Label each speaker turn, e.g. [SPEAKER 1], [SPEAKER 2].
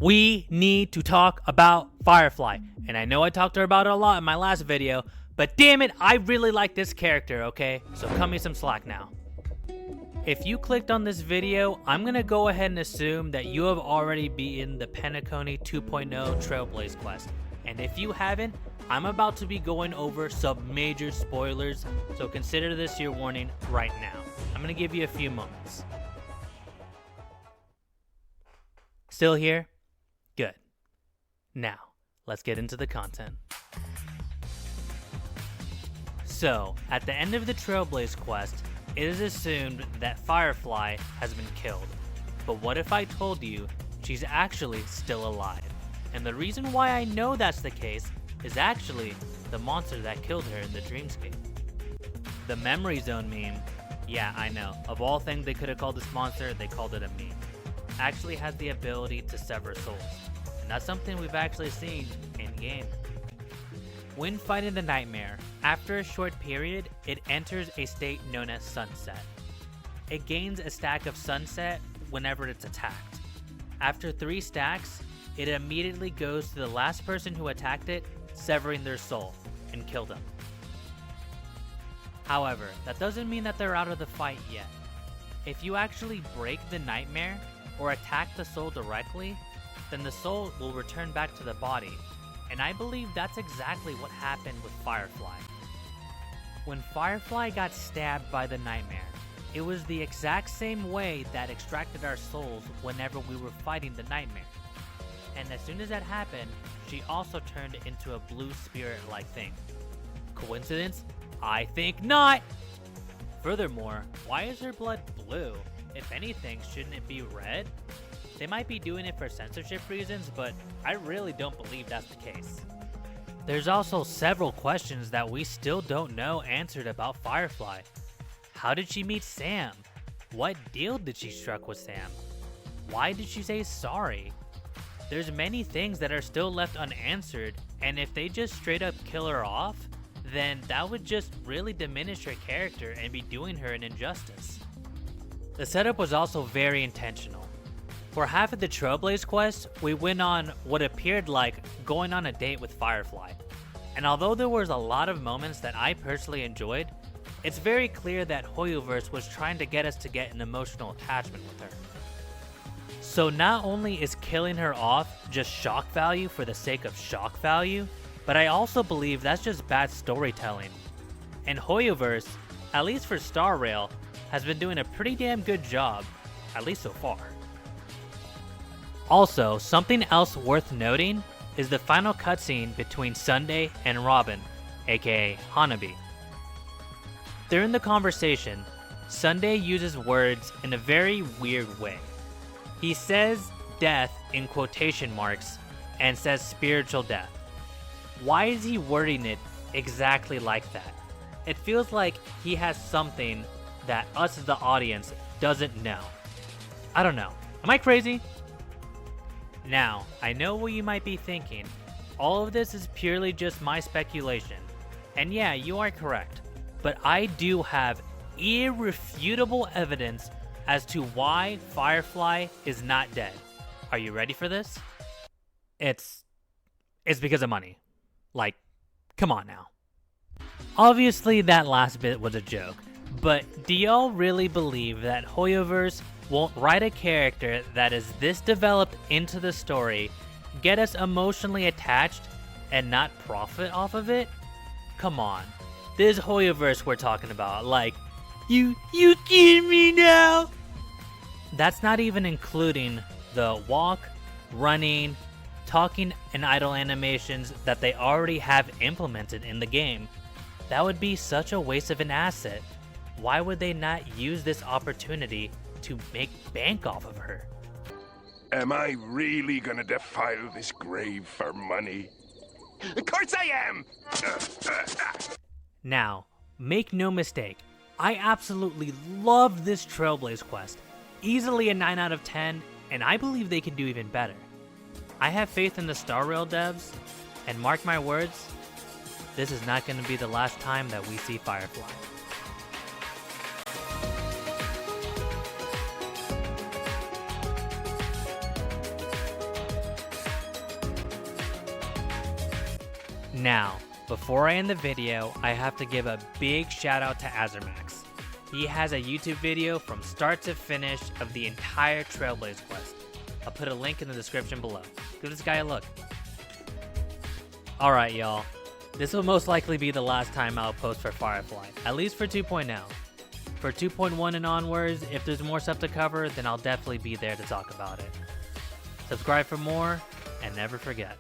[SPEAKER 1] We need to talk about Firefly. And I know I talked about it a lot in my last video, but damn it, I really like this character, okay? So cut me some slack now. If you clicked on this video, I'm gonna go ahead and assume that you have already beaten the Penacony 2.0 Trailblaze quest. And if you haven't, I'm about to be going over some major spoilers, so consider this your warning right now. I'm gonna give you a few moments. Still here? Good. Now, let's get into the content. So, at the end of the Trailblaze quest, it is assumed that Firefly has been killed. But what if I told you she's actually still alive? And the reason why I know that's the case is actually the monster that killed her in the dreamscape. The Memory Zone meme, yeah, I know, of all things they could have called this monster, they called it a meme, actually has the ability to sever souls. And that's something we've actually seen in game. When fighting the nightmare, after a short period, it enters a state known as Sunset. It gains a stack of Sunset whenever it's attacked. After 3 stacks, it immediately goes to the last person who attacked it, severing their soul, and killed them. However, that doesn't mean that they're out of the fight yet. If you actually break the nightmare, or attack the soul directly, then the soul will return back to the body. And I believe that's exactly what happened with Firefly. When Firefly got stabbed by the nightmare, it was the exact same way that extracted our souls whenever we were fighting the nightmare. And as soon as that happened, she also turned into a blue spirit-like thing. Coincidence? I think not! Furthermore, why is her blood blue? If anything, shouldn't it be red? They might be doing it for censorship reasons, but I really don't believe that's the case. There's also several questions that we still don't know answered about Firefly. How did she meet Sam? What deal did she struck with Sam? Why did she say sorry? There's many things that are still left unanswered, and if they just straight up kill her off, then that would just really diminish her character and be doing her an injustice. The setup was also very intentional. For half of the Trailblaze quest, we went on what appeared like going on a date with Firefly. And although there was a lot of moments that I personally enjoyed, it's very clear that Hoyoverse was trying to get us to get an emotional attachment with her. So not only is killing her off just shock value for the sake of shock value, but I also believe that's just bad storytelling. And Hoyoverse, at least for StarRail, has been doing a pretty damn good job, at least so far. Also, something else worth noting is the final cutscene between Sunday and Robin, aka Hanabi. During the conversation, Sunday uses words in a very weird way. He says death in quotation marks and says spiritual death. Why is he wording it exactly like that? It feels like he has something that us as the audience doesn't know. I don't know. Am I crazy? Now, I know what you might be thinking. All of this is purely just my speculation. And yeah, you are correct. But I do have irrefutable evidence as to why Firefly is not dead. Are you ready for this? It's because of money. Like, come on now. Obviously that last bit was a joke, but do y'all really believe that Hoyoverse won't write a character that is this developed into the story, get us emotionally attached, and not profit off of it? Come on. This Hoyoverse we're talking about, like, you kidding me now? That's not even including the walk, running, talking, and idle animations that they already have implemented in the game. That would be such a waste of an asset. Why would they not use this opportunity to make bank off of her?
[SPEAKER 2] Am I really gonna defile this grave for money? Of course I am!
[SPEAKER 1] Now, make no mistake, I absolutely love this Trailblaze quest. Easily a 9 out of 10, and I believe they can do even better. I have faith in the StarRail devs, and mark my words, this is not going to be the last time that we see Firefly. Now, before I end the video, I have to give a big shout out to AzureMaxx. He has a YouTube video from start to finish of the entire Trailblaze quest. I'll put a link in the description below. Give this guy a look. Alright y'all, this will most likely be the last time I'll post for Firefly, at least for 2.0. For 2.1 and onwards, if there's more stuff to cover, then I'll definitely be there to talk about it. Subscribe for more, and never forget.